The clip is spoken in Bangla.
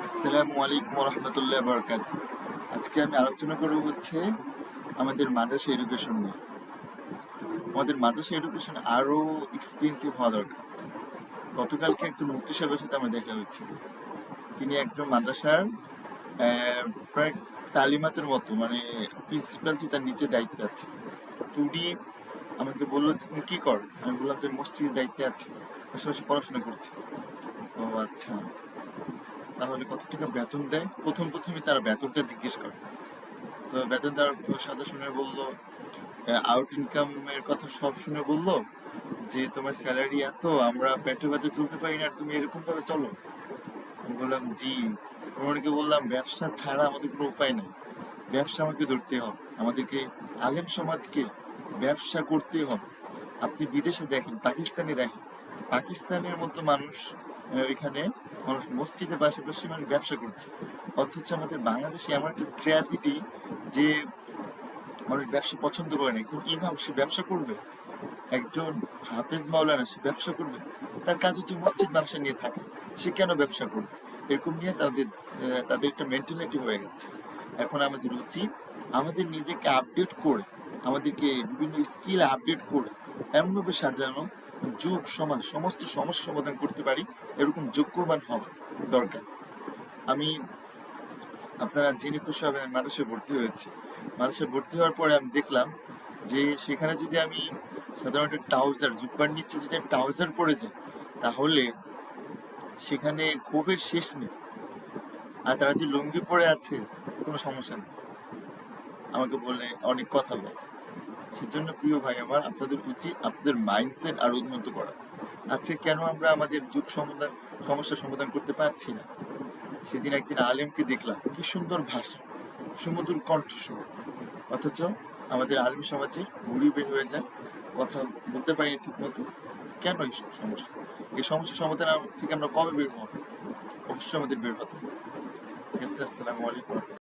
আসসালামু আলাইকুম রহমতুল্লাহ বরকাত। আজকে আমি আলোচনা করব আমাদের মাদ্রাসা এডুকেশন নিয়ে। আমাদের মাদ্রাসা এডুকেশন আরো এক্সপেন্সিভ হওয়া দরকার। গতকালকে একজন মুফতি সাহেবের সাথে আমার দেখা হয়েছিল। তিনি একজন মাদ্রাসার প্রায় তালিমাতের মতো, মানে প্রিন্সিপাল যে তার নিচে দায়িত্বে আছে। তো উনি আমাকে বললো যে তুমি কি করো। আমি বললাম যে মসজিদের দায়িত্বে আছি, পাশাপাশি পড়াশোনা করছি। ও আচ্ছা, তাহলে কত টাকা বেতন দেয়? প্রথমে তারা বেতনটা জিজ্ঞেস করে। তো বেতন দেওয়ার সাথে শুনে বললো, আউট ইনকামের কথা সব শুনে বললো যে তোমার স্যালারি এত, আমরা পেটে ব্যথা চলতে পারি না, আর তুমি এরকম ভাবে চলো। আমি বললাম জি। ওনাকে বললাম ব্যবসা ছাড়া আমাদের কোনো উপায় নেই, ব্যবসা আমাকে ধরতে হবে, আমাদেরকে আলেম সমাজকে ব্যবসা করতে হবে। আপনি বিদেশে দেখেন, পাকিস্তানে দেখেন, পাকিস্তানের মতো মানুষ, এখানে মানুষ মসজিদের পাশাপাশি মানুষ ব্যবসা করছে। অথচ আমাদের বাংলাদেশে এমন একটা ট্র্যাজেডি যে মানুষ ব্যবসা পছন্দ করে না। একজন ইমাম সে ব্যবসা করবে, একজন হাফেজ মাওলানা সে ব্যবসা করবে, তার কাজ হচ্ছে মসজিদ মাদ্রাসা নিয়ে থাকে, সে কেন ব্যবসা করবে? এরকম নিয়ে তাদের একটা মেন্টালিটি হয়ে গেছে। এখন আমাদের উচিত আমাদের নিজেকে আপডেট করে, আমাদেরকে বিভিন্ন স্কিল আপডেট করে এমনভাবে সাজানো, যুগ সমাজ সমস্ত সমস্যা সমাধান করতে পারি এরকম যোগ্যবান হওয়া দরকার। আমি, আপনারা জেনে খুশি হবেন, আমি মাদ্রাসায় ভর্তি হয়েছি। মাদ্রাসায় ভর্তি হওয়ার পরে আমি দেখলাম যে সেখানে যদি আমি সাধারণত ট্রাউজার, জুব্বার নিচে যদি ট্রাউজার পরে যাই, তাহলে সেখানে ক্ষোভের শেষ নেই। আর তারা যে লুঙ্গি পরে আছে, কোনো সমস্যা নেই, আমাকে বলে অনেক কথা বলে। সেজন্য প্রিয় ভাই আমার, আপনাদের উচিত আপনাদের মাইন্ডসেট আরো উন্নত করা। আজকে কেন আমরা আমাদের সমস্যা সমাধান করতে পারছি না? সেদিন একদিন আলেমকে দেখলাম, কি সুন্দর ভাষা, সুমধুর কণ্ঠস্বর, অথচ আমাদের আলেম সমাজের ভুঁড়ি বের হয়ে যায়, কথা বলতে পারি ঠিক মতো। কেন এইসব সমস্যা? এই সমস্যা সমাধান থেকে আমরা কবে বের হব? অবশ্যই আমাদের বের হতে হবে। ঠিক আছে, আসসালামু আলাইকুম।